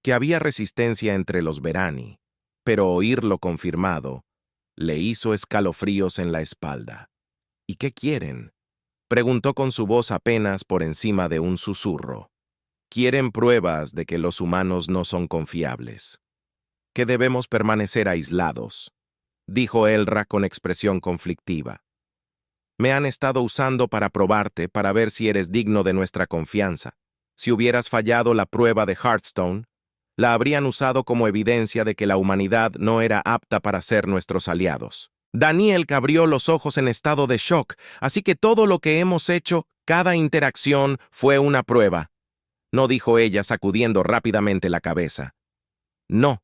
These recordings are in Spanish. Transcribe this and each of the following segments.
que había resistencia entre los Verani, pero oírlo confirmado le hizo escalofríos en la espalda. ¿Y qué quieren? Preguntó con su voz apenas por encima de un susurro. Quieren pruebas de que los humanos no son confiables, que debemos permanecer aislados, dijo Elra con expresión conflictiva. Me han estado usando para probarte, para ver si eres digno de nuestra confianza. Si hubieras fallado la prueba de Hearthstone, la habrían usado como evidencia de que la humanidad no era apta para ser nuestros aliados. Daniel abrió los ojos en estado de shock, así que todo lo que hemos hecho, cada interacción, fue una prueba. No, dijo ella, sacudiendo rápidamente la cabeza. No,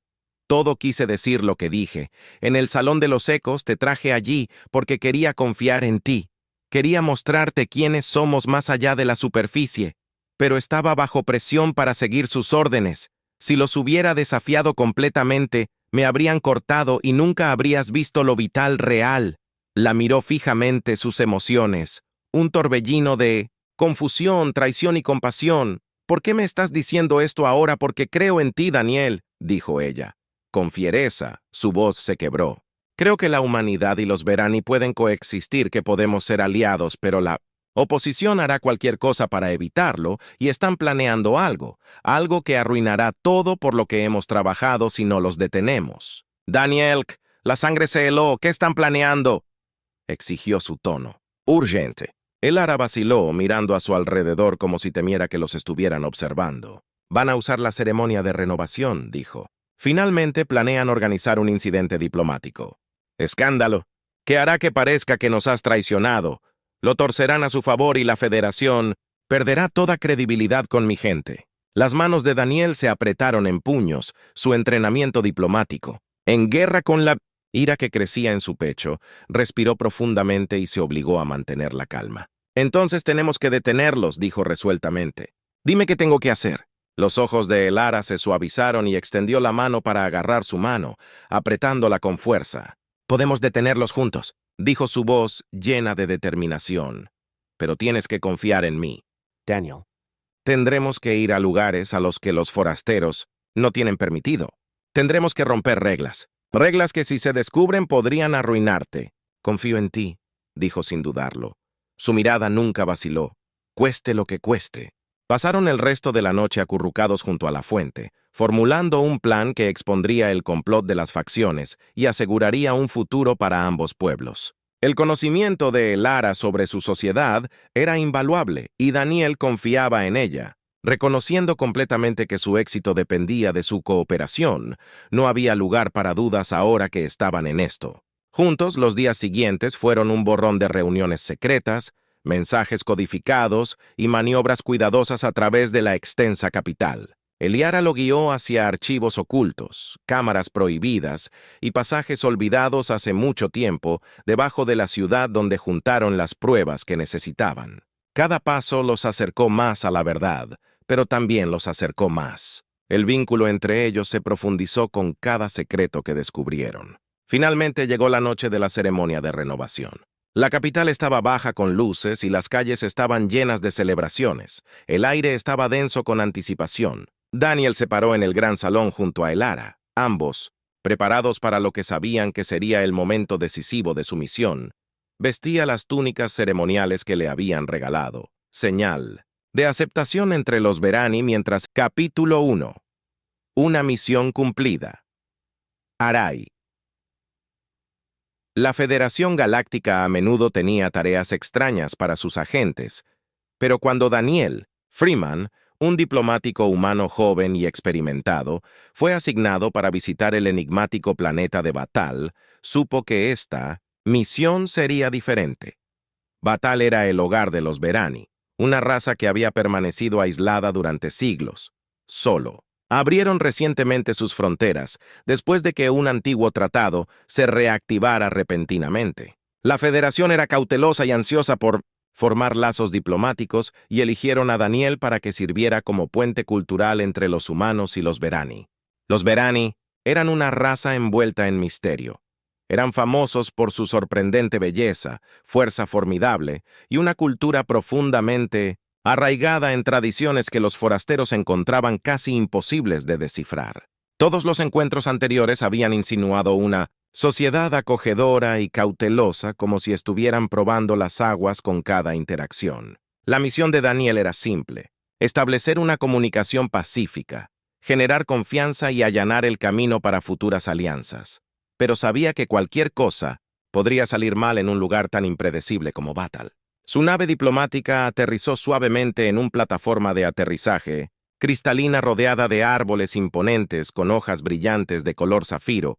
todo quise decir lo que dije. En el Salón de los Ecos te traje allí porque quería confiar en ti. Quería mostrarte quiénes somos más allá de la superficie, pero estaba bajo presión para seguir sus órdenes. Si los hubiera desafiado completamente, me habrían cortado y nunca habrías visto lo vital real. La miró fijamente sus emociones, un torbellino de confusión, traición y compasión. ¿Por qué me estás diciendo esto ahora? Porque creo en ti, Daniel, dijo ella. Con fiereza, su voz se quebró. Creo que la humanidad y los Verani pueden coexistir, que podemos ser aliados, pero la oposición hará cualquier cosa para evitarlo y están planeando algo que arruinará todo por lo que hemos trabajado si no los detenemos. Daniel, la sangre se heló, ¿qué están planeando?, exigió su tono. Urgente. Elara vaciló, mirando a su alrededor como si temiera que los estuvieran observando. Van a usar la ceremonia de renovación, dijo. Finalmente planean organizar un incidente diplomático. Escándalo, que hará que parezca que nos has traicionado. Lo torcerán a su favor y la Federación perderá toda credibilidad con mi gente. Las manos de Daniel se apretaron en puños, su entrenamiento diplomático. En guerra con la ira que crecía en su pecho, respiró profundamente y se obligó a mantener la calma. Entonces tenemos que detenerlos, dijo resueltamente. Dime qué tengo que hacer. Los ojos de Elara se suavizaron y extendió la mano para agarrar su mano, apretándola con fuerza. Podemos detenerlos juntos, dijo su voz llena de determinación. Pero tienes que confiar en mí. Daniel. Tendremos que ir a lugares a los que los forasteros no tienen permitido. Tendremos que romper reglas. Reglas que si se descubren podrían arruinarte. Confío en ti, dijo sin dudarlo. Su mirada nunca vaciló. Cueste lo que cueste. Pasaron el resto de la noche acurrucados junto a la fuente, formulando un plan que expondría el complot de las facciones y aseguraría un futuro para ambos pueblos. El conocimiento de Elara sobre su sociedad era invaluable y Daniel confiaba en ella. Reconociendo completamente que su éxito dependía de su cooperación, no había lugar para dudas ahora que estaban en esto. Juntos, los días siguientes fueron un borrón de reuniones secretas, mensajes codificados y maniobras cuidadosas a través de la extensa capital. Eliara lo guió hacia archivos ocultos, cámaras prohibidas y pasajes olvidados hace mucho tiempo debajo de la ciudad donde juntaron las pruebas que necesitaban. Cada paso los acercó más a la verdad, pero también los acercó más. El vínculo entre ellos se profundizó con cada secreto que descubrieron. Finalmente llegó la noche de la ceremonia de renovación. La capital estaba baja con luces y las calles estaban llenas de celebraciones. El aire estaba denso con anticipación. Daniel se paró en el gran salón junto a Elara, ambos, preparados para lo que sabían que sería el momento decisivo de su misión. Vestía las túnicas ceremoniales que le habían regalado, señal de aceptación entre los Verani mientras Capítulo 1. Una misión cumplida. Arai. La Federación Galáctica a menudo tenía tareas extrañas para sus agentes, pero cuando Daniel Freeman, un diplomático humano joven y experimentado, fue asignado para visitar el enigmático planeta de Batal, supo que esta misión sería diferente. Batal era el hogar de los Verani, una raza que había permanecido aislada durante siglos, solo. Abrieron recientemente sus fronteras, después de que un antiguo tratado se reactivara repentinamente. La Federación era cautelosa y ansiosa por formar lazos diplomáticos y eligieron a Daniel para que sirviera como puente cultural entre los humanos y los Verani. Los Verani eran una raza envuelta en misterio. Eran famosos por su sorprendente belleza, fuerza formidable y una cultura profundamente arraigada en tradiciones que los forasteros encontraban casi imposibles de descifrar. Todos los encuentros anteriores habían insinuado una sociedad acogedora y cautelosa, como si estuvieran probando las aguas con cada interacción. La misión de Daniel era simple: establecer una comunicación pacífica, generar confianza y allanar el camino para futuras alianzas. Pero sabía que cualquier cosa podría salir mal en un lugar tan impredecible como Batal. Su nave diplomática aterrizó suavemente en una plataforma de aterrizaje, cristalina rodeada de árboles imponentes con hojas brillantes de color zafiro.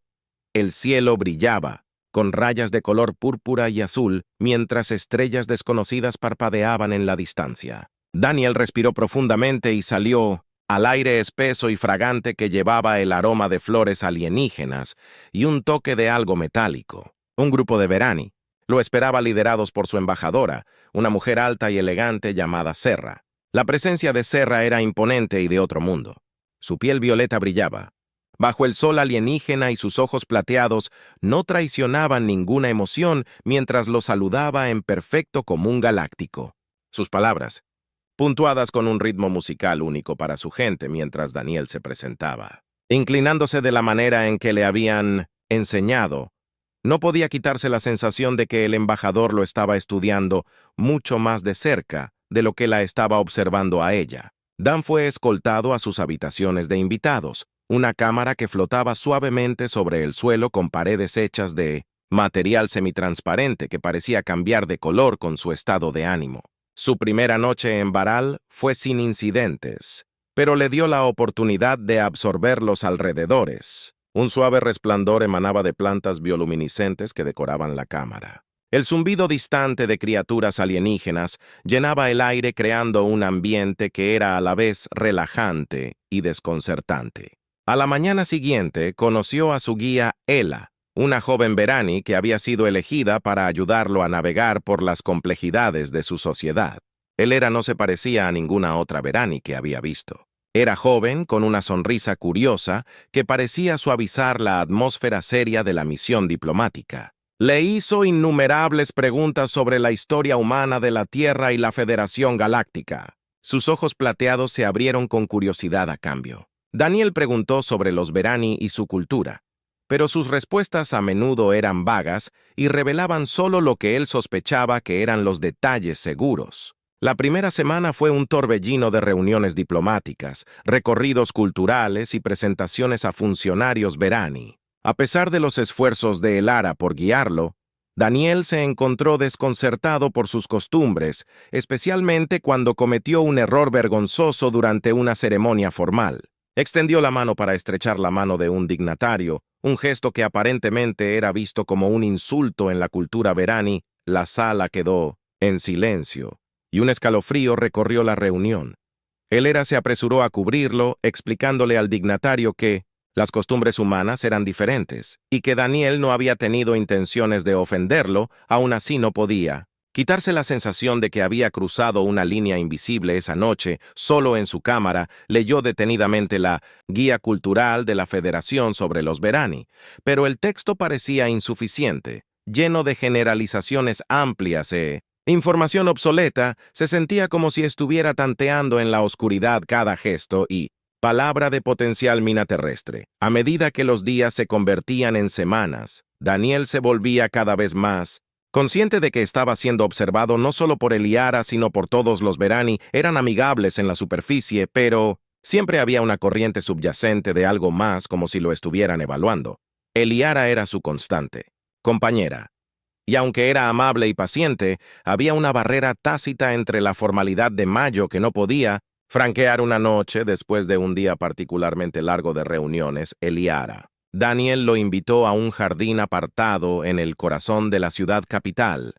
El cielo brillaba, con rayas de color púrpura y azul, mientras estrellas desconocidas parpadeaban en la distancia. Daniel respiró profundamente y salió al aire espeso y fragante que llevaba el aroma de flores alienígenas y un toque de algo metálico. Un grupo de Verani lo esperaba, liderados por su embajadora, una mujer alta y elegante llamada Serra. La presencia de Serra era imponente y de otro mundo. Su piel violeta brillaba bajo el sol alienígena y sus ojos plateados no traicionaban ninguna emoción mientras lo saludaba en perfecto común galáctico. Sus palabras, puntuadas con un ritmo musical único para su gente mientras Daniel se presentaba, inclinándose de la manera en que le habían enseñado, no podía quitarse la sensación de que el embajador lo estaba estudiando mucho más de cerca de lo que la estaba observando a ella. Dan fue escoltado a sus habitaciones de invitados, una cámara que flotaba suavemente sobre el suelo con paredes hechas de material semitransparente que parecía cambiar de color con su estado de ánimo. Su primera noche en Baral fue sin incidentes, pero le dio la oportunidad de absorber los alrededores. Un suave resplandor emanaba de plantas bioluminiscentes que decoraban la cámara. El zumbido distante de criaturas alienígenas llenaba el aire, creando un ambiente que era a la vez relajante y desconcertante. A la mañana siguiente conoció a su guía Ela, una joven Verani que había sido elegida para ayudarlo a navegar por las complejidades de su sociedad. Ela no se parecía a ninguna otra Verani que había visto. Era joven, con una sonrisa curiosa que parecía suavizar la atmósfera seria de la misión diplomática. Le hizo innumerables preguntas sobre la historia humana de la Tierra y la Federación Galáctica. Sus ojos plateados se abrieron con curiosidad a cambio. Daniel preguntó sobre los Verani y su cultura, pero sus respuestas a menudo eran vagas y revelaban solo lo que él sospechaba que eran los detalles seguros. La primera semana fue un torbellino de reuniones diplomáticas, recorridos culturales y presentaciones a funcionarios Verani. A pesar de los esfuerzos de Elara por guiarlo, Daniel se encontró desconcertado por sus costumbres, especialmente cuando cometió un error vergonzoso durante una ceremonia formal. Extendió la mano para estrechar la mano de un dignatario, un gesto que aparentemente era visto como un insulto en la cultura Verani. La sala quedó en silencio, y un escalofrío recorrió la reunión. Ela se apresuró a cubrirlo, explicándole al dignatario que las costumbres humanas eran diferentes, y que Daniel no había tenido intenciones de ofenderlo, aún así no podía quitarse la sensación de que había cruzado una línea invisible esa noche. Solo en su cámara leyó detenidamente la Guía Cultural de la Federación sobre los Verani, pero el texto parecía insuficiente, lleno de generalizaciones amplias e información obsoleta. Se sentía como si estuviera tanteando en la oscuridad cada gesto y palabra de potencial mina terrestre. A medida que los días se convertían en semanas, Daniel se volvía cada vez más consciente de que estaba siendo observado no solo por Eliara, sino por todos los Verani. Eran amigables en la superficie, pero siempre había una corriente subyacente de algo más, como si lo estuvieran evaluando. Eliara era su constante compañera, y aunque era amable y paciente, había una barrera tácita entre la formalidad de Mayo que no podía franquear una noche después de un día particularmente largo de reuniones. Eliara. Daniel lo invitó a un jardín apartado en el corazón de la ciudad capital.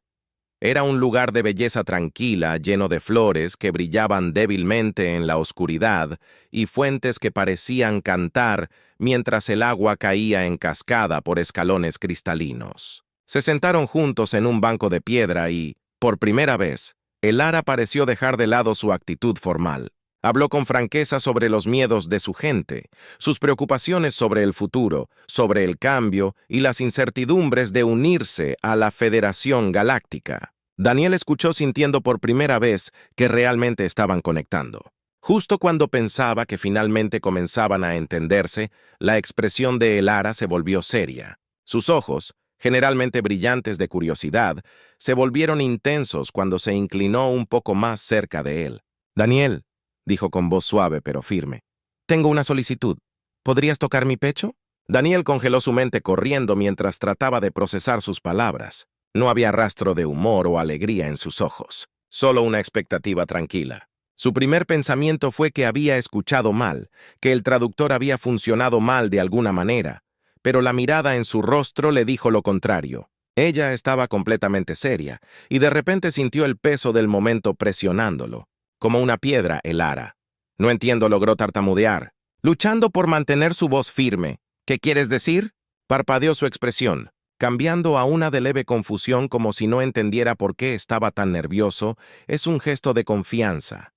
Era un lugar de belleza tranquila, lleno de flores que brillaban débilmente en la oscuridad y fuentes que parecían cantar mientras el agua caía en cascada por escalones cristalinos. Se sentaron juntos en un banco de piedra y, por primera vez, Elara pareció dejar de lado su actitud formal. Habló con franqueza sobre los miedos de su gente, sus preocupaciones sobre el futuro, sobre el cambio y las incertidumbres de unirse a la Federación Galáctica. Daniel escuchó sintiendo por primera vez que realmente estaban conectando. Justo cuando pensaba que finalmente comenzaban a entenderse, la expresión de Elara se volvió seria. Sus ojos, generalmente brillantes de curiosidad, se volvieron intensos cuando se inclinó un poco más cerca de él. «Daniel», dijo con voz suave pero firme, «tengo una solicitud. ¿Podrías tocar mi pecho?» Daniel congeló su mente corriendo mientras trataba de procesar sus palabras. No había rastro de humor o alegría en sus ojos, solo una expectativa tranquila. Su primer pensamiento fue que había escuchado mal, que el traductor había funcionado mal de alguna manera, pero la mirada en su rostro le dijo lo contrario. Ella estaba completamente seria, y de repente sintió el peso del momento presionándolo. Como una piedra, Elara. «No entiendo», logró tartamudear, luchando por mantener su voz firme. «¿Qué quieres decir?» Parpadeó su expresión, cambiando a una de leve confusión como si no entendiera por qué estaba tan nervioso. «Es un gesto de confianza»,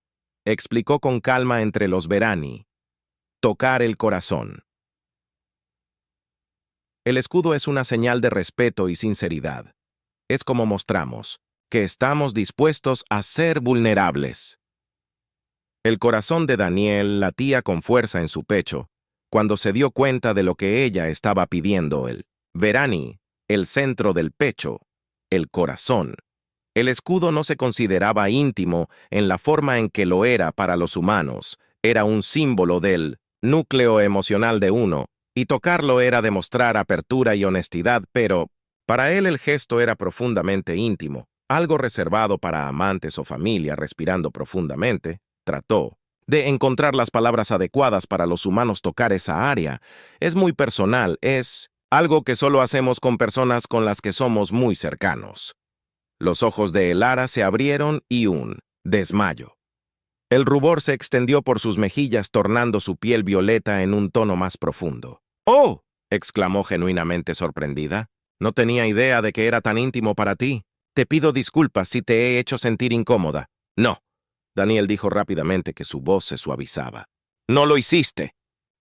explicó con calma entre los Verani. «Tocar el corazón. El escudo es una señal de respeto y sinceridad. Es como mostramos que estamos dispuestos a ser vulnerables». El corazón de Daniel latía con fuerza en su pecho cuando se dio cuenta de lo que ella estaba pidiendo. El Verani, el centro del pecho, el corazón. El escudo no se consideraba íntimo en la forma en que lo era para los humanos. Era un símbolo del núcleo emocional de uno, y tocarlo era demostrar apertura y honestidad, pero para él el gesto era profundamente íntimo, algo reservado para amantes o familia. Respirando profundamente, trató de encontrar las palabras adecuadas para los humanos. Tocar esa área es muy personal, es algo que solo hacemos con personas con las que somos muy cercanos. Los ojos de Elara se abrieron y un desmayo. El rubor se extendió por sus mejillas, tornando su piel violeta en un tono más profundo. «¡Oh!», exclamó genuinamente sorprendida. «No tenía idea de que era tan íntimo para ti. Te pido disculpas si te he hecho sentir incómoda». «No», Daniel dijo rápidamente, que su voz se suavizaba. «No lo hiciste.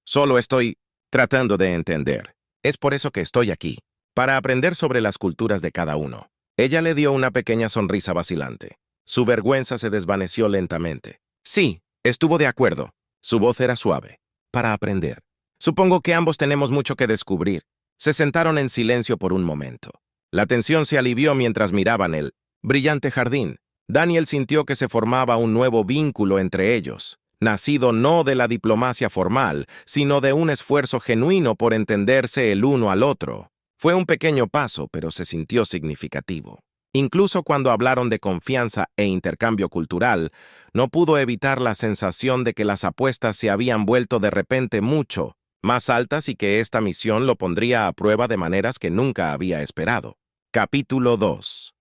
Solo estoy tratando de entender. Es por eso que estoy aquí, para aprender sobre las culturas de cada uno». Ella le dio una pequeña sonrisa vacilante. Su vergüenza se desvaneció lentamente. «Sí, estuvo de acuerdo». Su voz era suave. «Para aprender. Supongo que ambos tenemos mucho que descubrir». Se sentaron en silencio por un momento. La tensión se alivió mientras miraban el brillante jardín. Daniel sintió que se formaba un nuevo vínculo entre ellos, nacido no de la diplomacia formal, sino de un esfuerzo genuino por entenderse el uno al otro. Fue un pequeño paso, pero se sintió significativo. Incluso cuando hablaron de confianza e intercambio cultural, no pudo evitar la sensación de que las apuestas se habían vuelto de repente mucho más altas y que esta misión lo pondría a prueba de maneras que nunca había esperado. Capítulo 2.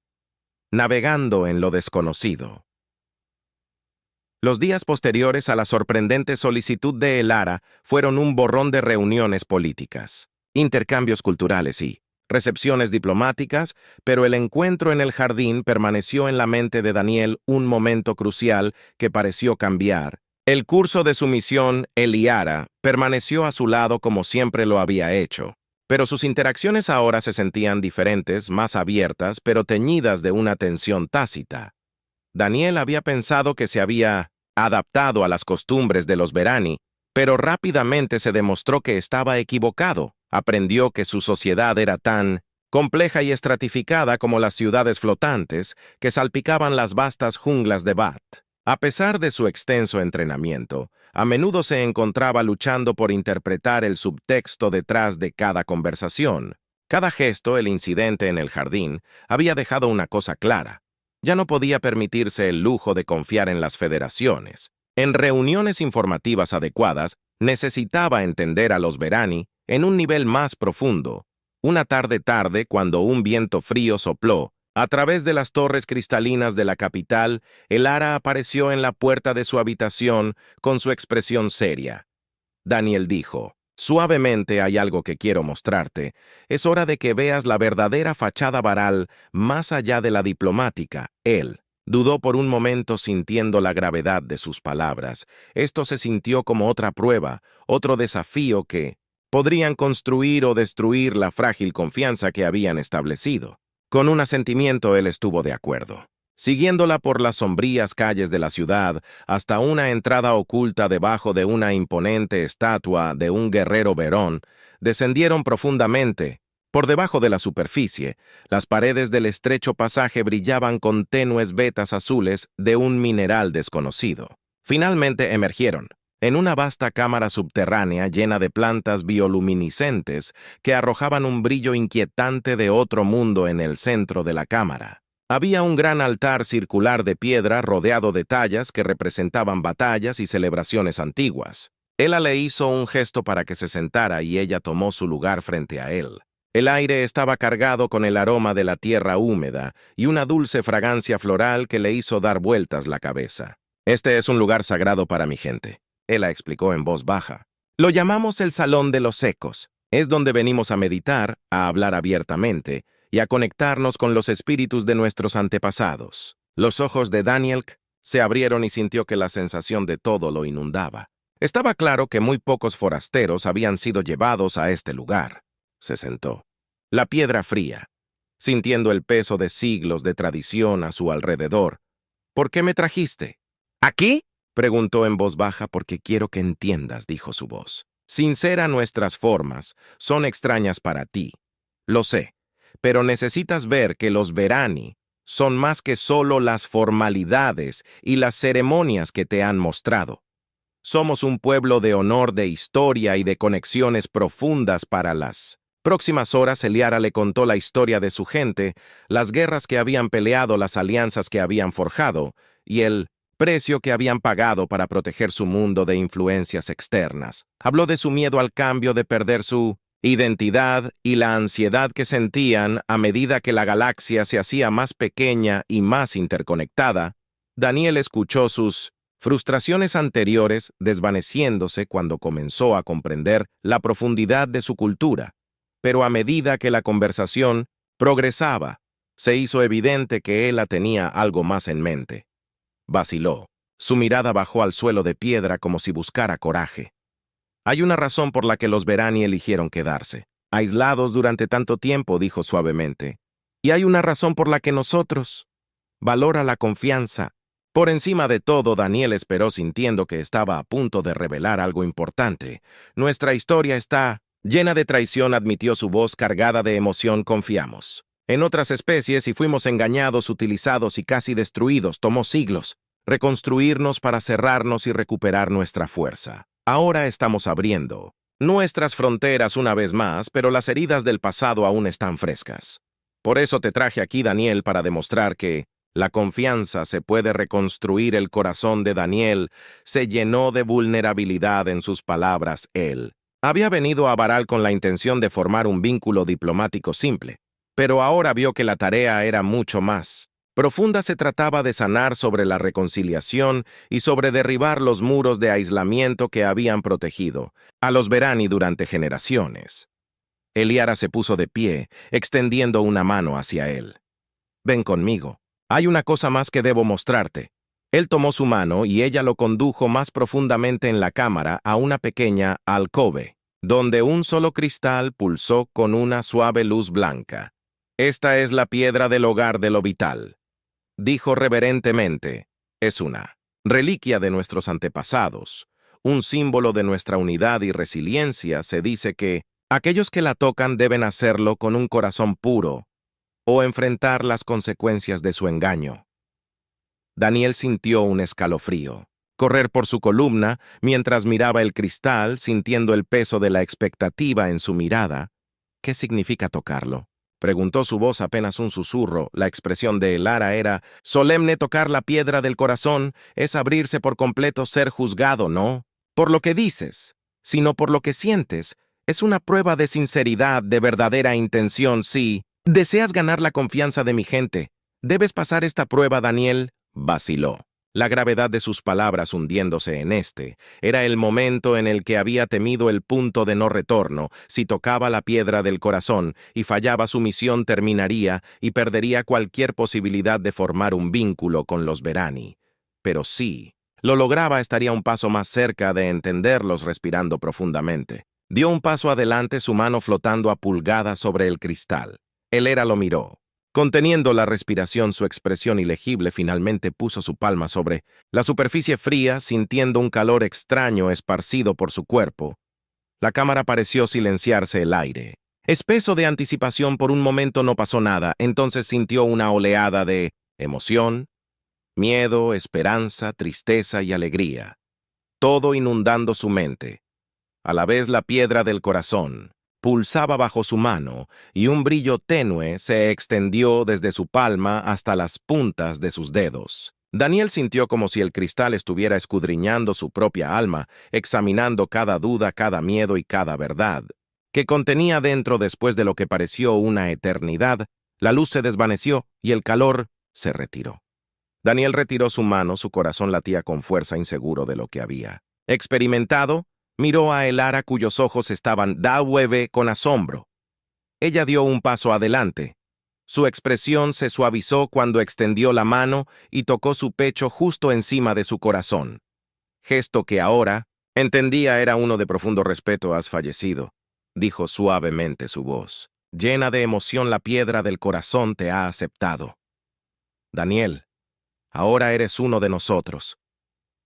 Navegando en lo desconocido. Los días posteriores a la sorprendente solicitud de Elara fueron un borrón de reuniones políticas, intercambios culturales y recepciones diplomáticas, pero el encuentro en el jardín permaneció en la mente de Daniel un momento crucial que pareció cambiar. El curso de su misión, Eliara, permaneció a su lado como siempre lo había hecho, pero sus interacciones ahora se sentían diferentes, más abiertas, pero teñidas de una tensión tácita. Daniel había pensado que se había adaptado a las costumbres de los Verani, pero rápidamente se demostró que estaba equivocado. Aprendió que su sociedad era tan compleja y estratificada como las ciudades flotantes que salpicaban las vastas junglas de Bat. A pesar de su extenso entrenamiento, a menudo se encontraba luchando por interpretar el subtexto detrás de cada conversación. Cada gesto, el incidente en el jardín, había dejado una cosa clara. Ya no podía permitirse el lujo de confiar en las federaciones. En reuniones informativas adecuadas, necesitaba entender a los Verani en un nivel más profundo. Una tarde, cuando un viento frío sopló a través de las torres cristalinas de la capital, Elara apareció en la puerta de su habitación con su expresión seria. Daniel dijo: «Suavemente, hay algo que quiero mostrarte. Es hora de que veas la verdadera fachada varal más allá de la diplomática». Él dudó por un momento, sintiendo la gravedad de sus palabras. Esto se sintió como otra prueba, otro desafío que podrían construir o destruir la frágil confianza que habían establecido. Con un asentimiento él estuvo de acuerdo. siguiéndola por las sombrías calles de la ciudad hasta una entrada oculta debajo de una imponente estatua de un guerrero Verón, descendieron profundamente. Por debajo de la superficie, las paredes del estrecho pasaje brillaban con tenues vetas azules de un mineral desconocido. Finalmente emergieron en una vasta cámara subterránea llena de plantas bioluminiscentes que arrojaban un brillo inquietante de otro mundo en el centro de la cámara. Había un gran altar circular de piedra rodeado de tallas que representaban batallas y celebraciones antiguas. Ella le hizo un gesto para que se sentara y ella tomó su lugar frente a él. El aire estaba cargado con el aroma de la tierra húmeda y una dulce fragancia floral que le hizo dar vueltas la cabeza. «Este es un lugar sagrado para mi gente», ella explicó en voz baja. «Lo llamamos el Salón de los Ecos. Es donde venimos a meditar, a hablar abiertamente y a conectarnos con los espíritus de nuestros antepasados». Los ojos de Daniel se abrieron y sintió que la sensación de todo lo inundaba. Estaba claro que muy pocos forasteros habían sido llevados a este lugar. Se sentó. La piedra fría, sintiendo el peso de siglos de tradición a su alrededor. «¿Por qué me trajiste?» «¿Aquí?», preguntó en voz baja. «Porque quiero que entiendas», dijo su voz. «Sincera, nuestras formas son extrañas para ti. Lo sé, pero necesitas ver que los Verani son más que solo las formalidades y las ceremonias que te han mostrado. Somos un pueblo de honor, de historia y de conexiones profundas para las próximas horas. Eliara le contó la historia de su gente, las guerras que habían peleado, las alianzas que habían forjado y el precio que habían pagado para proteger su mundo de influencias externas. Habló de su miedo al cambio, de perder su identidad y la ansiedad que sentían a medida que la galaxia se hacía más pequeña y más interconectada. Daniel escuchó sus frustraciones anteriores desvaneciéndose cuando comenzó a comprender la profundidad de su cultura. Pero a medida que la conversación progresaba, se hizo evidente que ella tenía algo más en mente. Vaciló. Su mirada bajó al suelo de piedra como si buscara coraje. «Hay una razón por la que los Verani eligieron quedarse. Aislados durante tanto tiempo», dijo suavemente. «Y hay una razón por la que nosotros valora la confianza». Por encima de todo, Daniel esperó sintiendo que estaba a punto de revelar algo importante. «Nuestra historia está llena de traición», admitió su voz cargada de emoción. «Confiamos en otras especies y fuimos engañados, utilizados y casi destruidos. Tomó siglos reconstruirnos para cerrarnos y recuperar nuestra fuerza. Ahora estamos abriendo nuestras fronteras una vez más, pero las heridas del pasado aún están frescas. Por eso te traje aquí, Daniel, para demostrar que la confianza se puede reconstruir». El corazón de Daniel se llenó de vulnerabilidad en sus palabras. Él había venido a Baral con la intención de formar un vínculo diplomático simple, pero ahora vio que la tarea era mucho más profunda. Se trataba de sanar sobre la reconciliación y sobre derribar los muros de aislamiento que habían protegido a los Verani durante generaciones. Eliara se puso de pie, extendiendo una mano hacia él. «Ven conmigo. Hay una cosa más que debo mostrarte». Él tomó su mano y ella lo condujo más profundamente en la cámara a una pequeña alcove, donde un solo cristal pulsó con una suave luz blanca. «Esta es la piedra del hogar de lo vital», dijo reverentemente. «Es una reliquia de nuestros antepasados, un símbolo de nuestra unidad y resiliencia. Se dice que aquellos que la tocan deben hacerlo con un corazón puro o enfrentar las consecuencias de su engaño». Daniel sintió un escalofrío correr por su columna mientras miraba el cristal, sintiendo el peso de la expectativa en su mirada. «¿Qué significa tocarlo?», preguntó, su voz apenas un susurro. La expresión de Eliara era solemne. «Tocar la piedra del corazón es abrirse por completo, ser juzgado, no por lo que dices, sino por lo que sientes. Es una prueba de sinceridad, de verdadera intención. Si deseas ganar la confianza de mi gente, debes pasar esta prueba». Daniel vaciló, la gravedad de sus palabras hundiéndose en este. Era el momento en el que había temido, el punto de no retorno. Si tocaba la piedra del corazón y fallaba, su misión terminaría y perdería cualquier posibilidad de formar un vínculo con los Verani. Pero si lo lograba, estaría un paso más cerca de entenderlos. Respirando profundamente, dio un paso adelante, su mano flotando a pulgadas sobre el cristal. Eliara lo miró. Conteniendo la respiración, su expresión ilegible finalmente puso su palma sobre la superficie fría, sintiendo un calor extraño esparcido por su cuerpo. La cámara pareció silenciarse el aire. Espeso de anticipación, por un momento no pasó nada, entonces sintió una oleada de emoción, miedo, esperanza, tristeza y alegría, todo inundando su mente. A la vez la piedra del corazón pulsaba bajo su mano y un brillo tenue se extendió desde su palma hasta las puntas de sus dedos. Daniel sintió como si el cristal estuviera escudriñando su propia alma, examinando cada duda, cada miedo y cada verdad que contenía dentro. Después de lo que pareció una eternidad, la luz se desvaneció y el calor se retiró. Daniel retiró su mano, su corazón latía con fuerza, inseguro de lo que había experimentado. Miró a Elara, cuyos ojos estaban dahueve con asombro. Ella dio un paso adelante. Su expresión se suavizó cuando extendió la mano y tocó su pecho justo encima de su corazón. Gesto que ahora entendía era uno de profundo respeto. «Has fallecido», dijo suavemente su voz. Llena de emoción, la piedra del corazón te ha aceptado. Daniel, ahora eres uno de nosotros.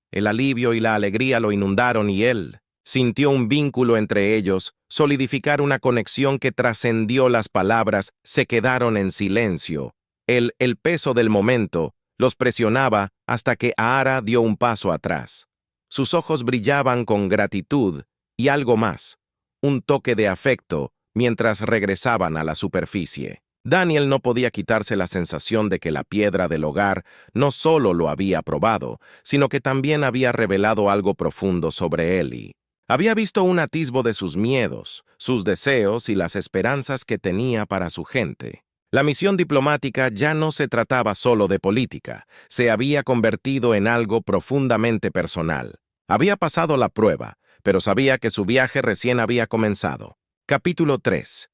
El alivio y la alegría lo inundaron y él sintió un vínculo entre ellos, solidificar una conexión que trascendió las palabras. Se quedaron en silencio. El peso del momento los presionaba hasta que Ahara dio un paso atrás. Sus ojos brillaban con gratitud y algo más, un toque de afecto, mientras regresaban a la superficie. Daniel no podía quitarse la sensación de que la piedra del hogar no solo lo había probado, sino que también había revelado algo profundo sobre él y había visto un atisbo de sus miedos, sus deseos y las esperanzas que tenía para su gente. La misión diplomática ya no se trataba solo de política, se había convertido en algo profundamente personal. Había pasado la prueba, pero sabía que su viaje recién había comenzado. Capítulo 3.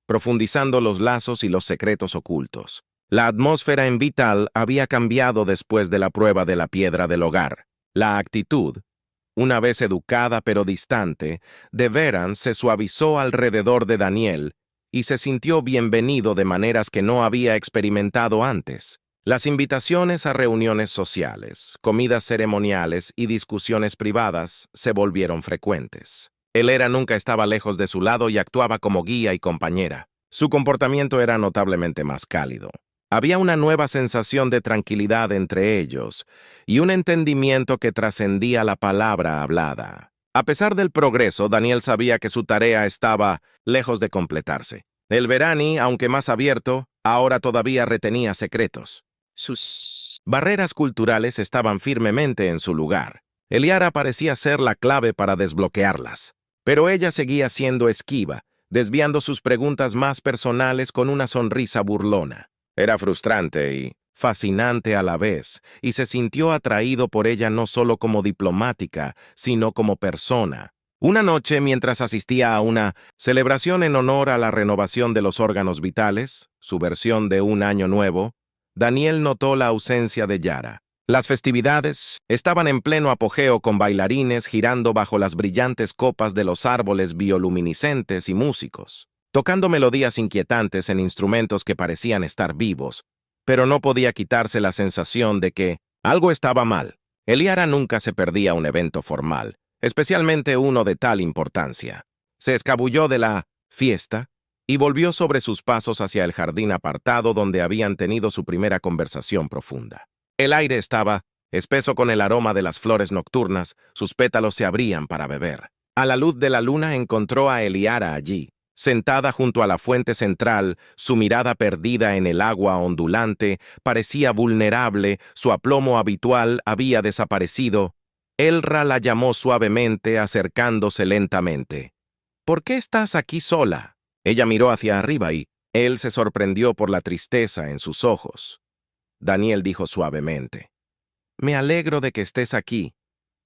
Profundizando los lazos y los secretos ocultos. La atmósfera en Vital había cambiado después de la prueba de la piedra del hogar. La actitud, una vez educada pero distante, de Veran se suavizó alrededor de Daniel y se sintió bienvenido de maneras que no había experimentado antes. Las invitaciones a reuniones sociales, comidas ceremoniales y discusiones privadas se volvieron frecuentes. Elara nunca estaba lejos de su lado y actuaba como guía y compañera. Su comportamiento era notablemente más cálido. Había una nueva sensación de tranquilidad entre ellos y un entendimiento que trascendía la palabra hablada. A pesar del progreso, Daniel sabía que su tarea estaba lejos de completarse. El Verani, aunque más abierto, ahora todavía retenía secretos. Sus barreras culturales estaban firmemente en su lugar. Eliara parecía ser la clave para desbloquearlas, pero ella seguía siendo esquiva, desviando sus preguntas más personales con una sonrisa burlona. Era frustrante y fascinante a la vez, y se sintió atraído por ella no solo como diplomática, sino como persona. Una noche, mientras asistía a una celebración en honor a la renovación de los órganos vitales, su versión de un año nuevo, Daniel notó la ausencia de Yara. Las festividades estaban en pleno apogeo, con bailarines girando bajo las brillantes copas de los árboles bioluminiscentes y músicos, tocando melodías inquietantes en instrumentos que parecían estar vivos, pero no podía quitarse la sensación de que algo estaba mal. Eliara nunca se perdía un evento formal, especialmente uno de tal importancia. Se escabulló de la fiesta y volvió sobre sus pasos hacia el jardín apartado donde habían tenido su primera conversación profunda. El aire estaba espeso con el aroma de las flores nocturnas, sus pétalos se abrían para beber. A la luz de la luna encontró a Eliara allí, sentada junto a la fuente central, su mirada perdida en el agua ondulante, parecía vulnerable, su aplomo habitual había desaparecido. Elra la llamó suavemente, acercándose lentamente. «¿Por qué estás aquí sola?» Ella miró hacia arriba y él se sorprendió por la tristeza en sus ojos. Daniel dijo suavemente: «Me alegro de que estés aquí.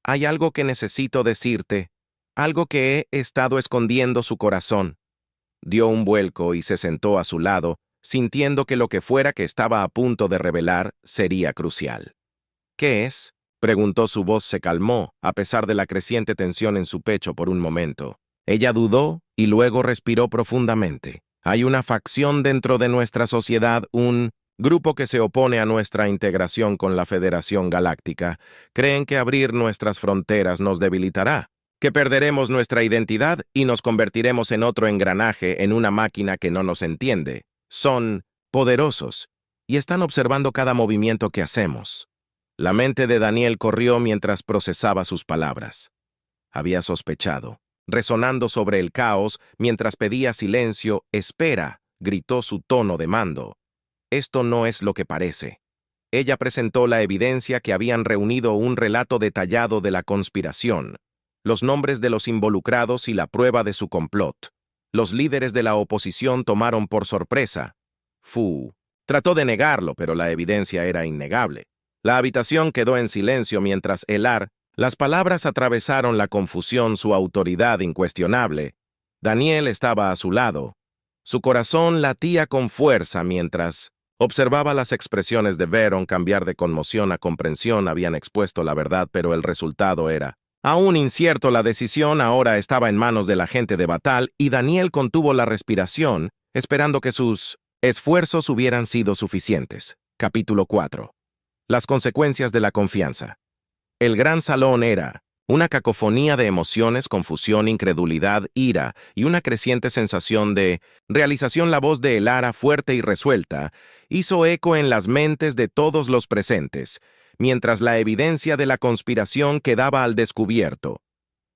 Hay algo que necesito decirte, algo que he estado escondiendo su corazón». Dio un vuelco y se sentó a su lado, sintiendo que lo que fuera que estaba a punto de revelar sería crucial. «¿Qué es?», preguntó. Su voz se calmó, a pesar de la creciente tensión en su pecho por un momento. Ella dudó y luego respiró profundamente. Hay una facción dentro de nuestra sociedad, un grupo que se opone a nuestra integración con la Federación Galáctica. Creen que abrir nuestras fronteras nos debilitará, que perderemos nuestra identidad y nos convertiremos en otro engranaje en una máquina que no nos entiende. Son poderosos y están observando cada movimiento que hacemos. La mente de Daniel corrió mientras procesaba sus palabras. Había sospechado. Resonando sobre el caos, mientras pedía silencio, «Espera», gritó su tono de mando. «Esto no es lo que parece». Ella presentó la evidencia que habían reunido un relato detallado de la conspiración, los nombres de los involucrados y la prueba de su complot. Los líderes de la oposición tomaron por sorpresa. Fu trató de negarlo, pero la evidencia era innegable. La habitación quedó en silencio mientras las palabras atravesaron la confusión, su autoridad incuestionable. Daniel estaba a su lado. Su corazón latía con fuerza mientras observaba las expresiones de Veron cambiar de conmoción a comprensión. Habían expuesto la verdad, pero el resultado era aún incierto. La decisión ahora estaba en manos del agente de Batal y Daniel contuvo la respiración, esperando que sus esfuerzos hubieran sido suficientes. Capítulo 4. Las consecuencias de la confianza. El gran salón era una cacofonía de emociones, confusión, incredulidad, ira y una creciente sensación de realización. La voz de Elara, fuerte y resuelta, hizo eco en las mentes de todos los presentes, mientras la evidencia de la conspiración quedaba al descubierto.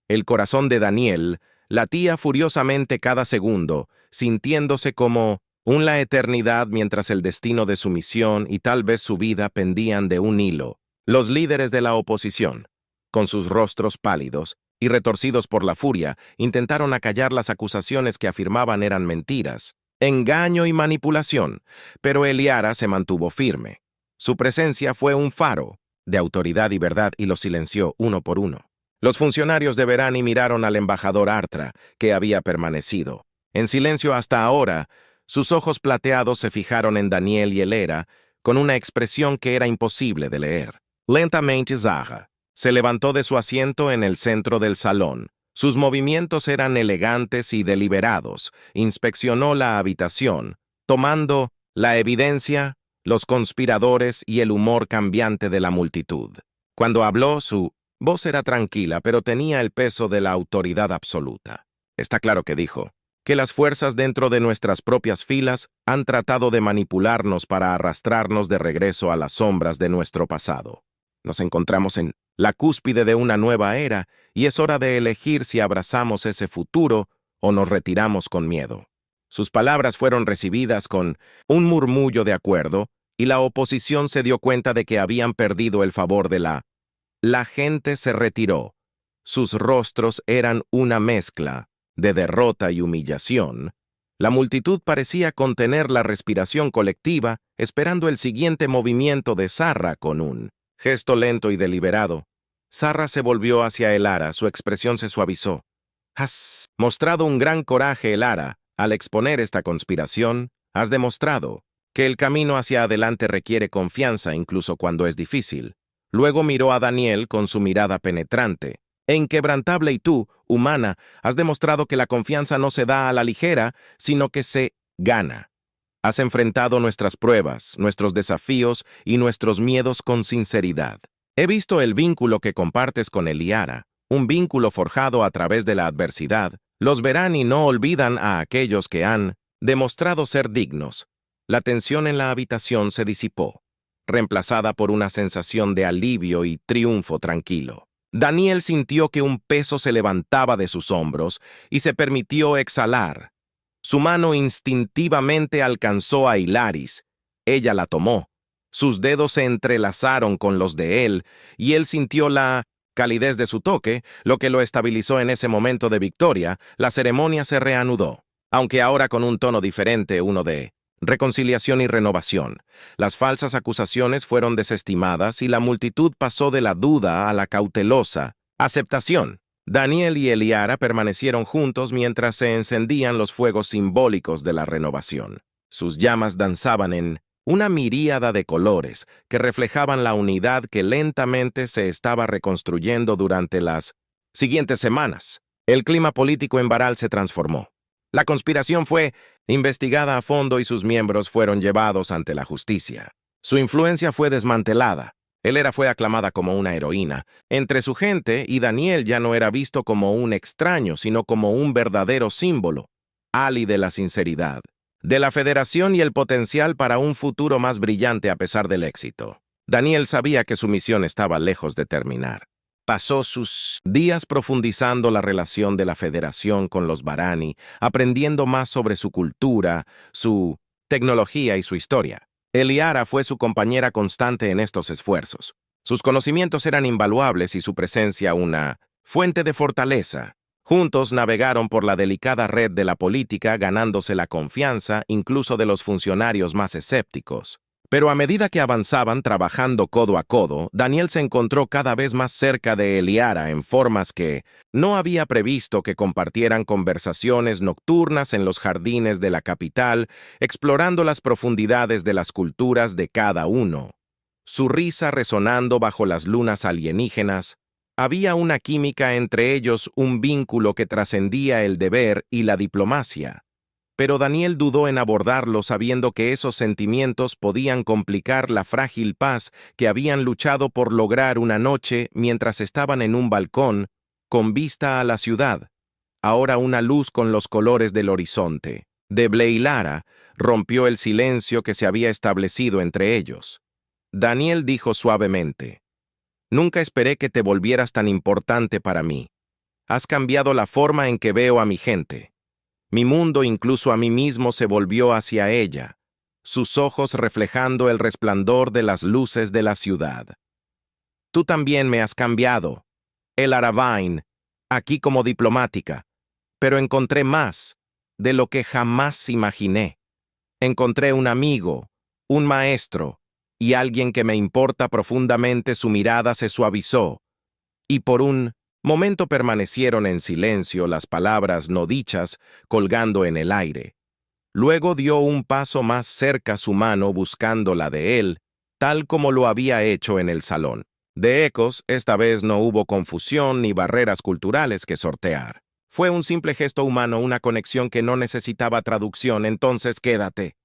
El corazón de Daniel latía furiosamente cada segundo, sintiéndose como la eternidad, mientras el destino de su misión y tal vez su vida pendían de un hilo. Los líderes de la oposición, con sus rostros pálidos y retorcidos por la furia, intentaron acallar las acusaciones que afirmaban eran mentiras, engaño y manipulación, pero Eliara se mantuvo firme. Su presencia fue un faro de autoridad y verdad y los silenció uno por uno. Los funcionarios de Verani miraron al embajador Artra, que había permanecido en silencio hasta ahora. Sus ojos plateados se fijaron en Daniel y Elera con una expresión que era imposible de leer. Lentamente Zaha se levantó de su asiento en el centro del salón. Sus movimientos eran elegantes y deliberados. Inspeccionó la habitación, tomando la evidencia, los conspiradores y el humor cambiante de la multitud. Cuando habló, su voz era tranquila, pero tenía el peso de la autoridad absoluta. Está claro que dijo que las fuerzas dentro de nuestras propias filas han tratado de manipularnos para arrastrarnos de regreso a las sombras de nuestro pasado. Nos encontramos en la cúspide de una nueva era y es hora de elegir si abrazamos ese futuro o nos retiramos con miedo. Sus palabras fueron recibidas con un murmullo de acuerdo y la oposición se dio cuenta de que habían perdido el favor de la gente se retiró. Sus rostros eran una mezcla de derrota y humillación. La multitud parecía contener la respiración colectiva, esperando el siguiente movimiento de Zarra con un gesto lento y deliberado. Zarra se volvió hacia Elara, su expresión se suavizó. Has mostrado un gran coraje, Elara. Al exponer esta conspiración, has demostrado que el camino hacia adelante requiere confianza incluso cuando es difícil. Luego miró a Daniel con su mirada penetrante e inquebrantable y tú, humana, has demostrado que la confianza no se da a la ligera, sino que se gana. Has enfrentado nuestras pruebas, nuestros desafíos y nuestros miedos con sinceridad. He visto el vínculo que compartes con Eliara, un vínculo forjado a través de la adversidad. Los Verani no olvidan a aquellos que han demostrado ser dignos. La tensión en la habitación se disipó, reemplazada por una sensación de alivio y triunfo tranquilo. Daniel sintió que un peso se levantaba de sus hombros y se permitió exhalar. Su mano instintivamente alcanzó a Hilaris. Ella la tomó. Sus dedos se entrelazaron con los de él, y él sintió la calidez de su toque, lo que lo estabilizó en ese momento de victoria. La ceremonia se reanudó, aunque ahora con un tono diferente, uno de reconciliación y renovación. Las falsas acusaciones fueron desestimadas y la multitud pasó de la duda a la cautelosa aceptación. Daniel y Eliara permanecieron juntos mientras se encendían los fuegos simbólicos de la renovación. Sus llamas danzaban en una miríada de colores que reflejaban la unidad que lentamente se estaba reconstruyendo durante las siguientes semanas. El clima político en Baral se transformó. La conspiración fue investigada a fondo y sus miembros fueron llevados ante la justicia. Su influencia fue desmantelada. Elera fue aclamada como una heroína entre su gente y Daniel ya no era visto como un extraño, sino como un verdadero símbolo, Ali de la sinceridad, de la federación y el potencial para un futuro más brillante a pesar del éxito. Daniel sabía que su misión estaba lejos de terminar. Pasó sus días profundizando la relación de la federación con los Barani, aprendiendo más sobre su cultura, su tecnología y su historia. Eliara fue su compañera constante en estos esfuerzos. Sus conocimientos eran invaluables y su presencia una fuente de fortaleza. Juntos navegaron por la delicada red de la política, ganándose la confianza incluso de los funcionarios más escépticos. Pero a medida que avanzaban trabajando codo a codo, Daniel se encontró cada vez más cerca de Eliara en formas que no había previsto que compartieran conversaciones nocturnas en los jardines de la capital, explorando las profundidades de las culturas de cada uno. Su risa resonando bajo las lunas alienígenas, había una química entre ellos, un vínculo que trascendía el deber y la diplomacia. Pero Daniel dudó en abordarlo sabiendo que esos sentimientos podían complicar la frágil paz que habían luchado por lograr una noche mientras estaban en un balcón con vista a la ciudad. Ahora una luz con los colores del horizonte, de Bleilara, rompió el silencio que se había establecido entre ellos. Daniel dijo suavemente: «Nunca esperé que te volvieras tan importante para mí. Has cambiado la forma en que veo a mi gente». Mi mundo, incluso a mí mismo, se volvió hacia ella, sus ojos reflejando el resplandor de las luces de la ciudad. Tú también me has cambiado, El Aravain, aquí como diplomática, pero encontré más de lo que jamás imaginé. Encontré un amigo, un maestro, y alguien que me importa profundamente. Su mirada se suavizó, y por un momento permanecieron en silencio, las palabras no dichas colgando en el aire. Luego dio un paso más cerca su mano buscando la de él, tal como lo había hecho en el salón. De ecos, esta vez no hubo confusión ni barreras culturales que sortear. Fue un simple gesto humano, una conexión que no necesitaba traducción. «Entonces quédate»,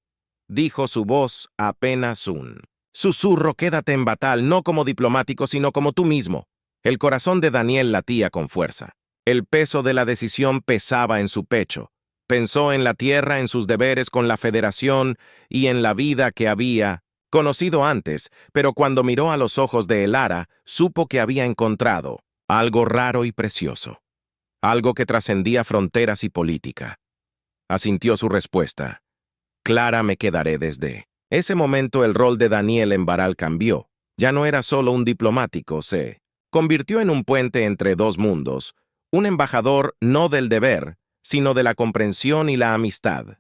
dijo su voz apenas un susurro. «Quédate en Batal, no como diplomático, sino como tú mismo». El corazón de Daniel latía con fuerza. El peso de la decisión pesaba en su pecho. Pensó en la tierra, en sus deberes con la federación y en la vida que había conocido antes, pero cuando miró a los ojos de Elara, supo que había encontrado algo raro y precioso, algo que trascendía fronteras y política. Asintió su respuesta. «Clara me quedaré». Desde ese momento el rol de Daniel en Baral cambió. Ya no era solo un diplomático, se convirtió en un puente entre dos mundos, un embajador no del deber, sino de la comprensión y la amistad.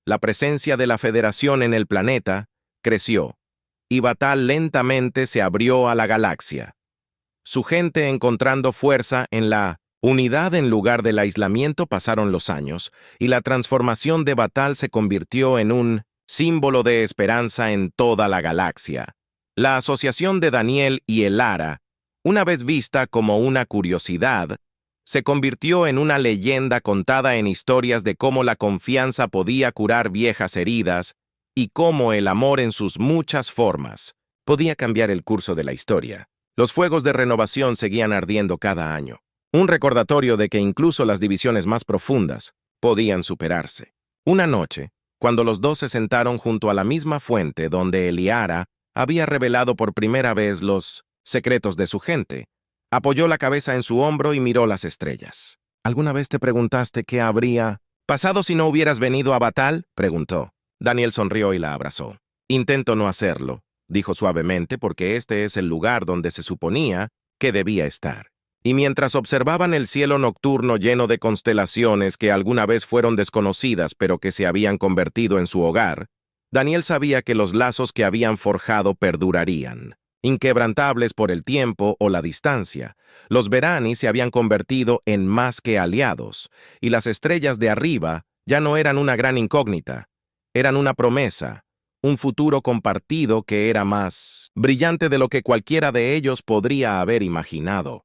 La presencia de la Federación en el planeta creció, y Batal lentamente se abrió a la galaxia. Su gente encontrando fuerza en la unidad en lugar del aislamiento. Pasaron los años, y la transformación de Batal se convirtió en un símbolo de esperanza en toda la galaxia. La asociación de Daniel y Elara, una vez vista como una curiosidad, se convirtió en una leyenda contada en historias de cómo la confianza podía curar viejas heridas y cómo el amor en sus muchas formas podía cambiar el curso de la historia. Los fuegos de renovación seguían ardiendo cada año, un recordatorio de que incluso las divisiones más profundas podían superarse. Una noche, cuando los dos se sentaron junto a la misma fuente donde Eliara había revelado por primera vez los secretos de su gente, apoyó la cabeza en su hombro y miró las estrellas. «¿Alguna vez te preguntaste qué habría pasado si no hubieras venido a Batal?», preguntó. Daniel sonrió y la abrazó. «Intento no hacerlo», dijo suavemente, «porque este es el lugar donde se suponía que debía estar». Y mientras observaban el cielo nocturno lleno de constelaciones que alguna vez fueron desconocidas pero que se habían convertido en su hogar, Daniel sabía que los lazos que habían forjado perdurarían. Inquebrantables por el tiempo o la distancia, los Verani se habían convertido en más que aliados, y las estrellas de arriba ya no eran una gran incógnita, eran una promesa, un futuro compartido que era más brillante de lo que cualquiera de ellos podría haber imaginado.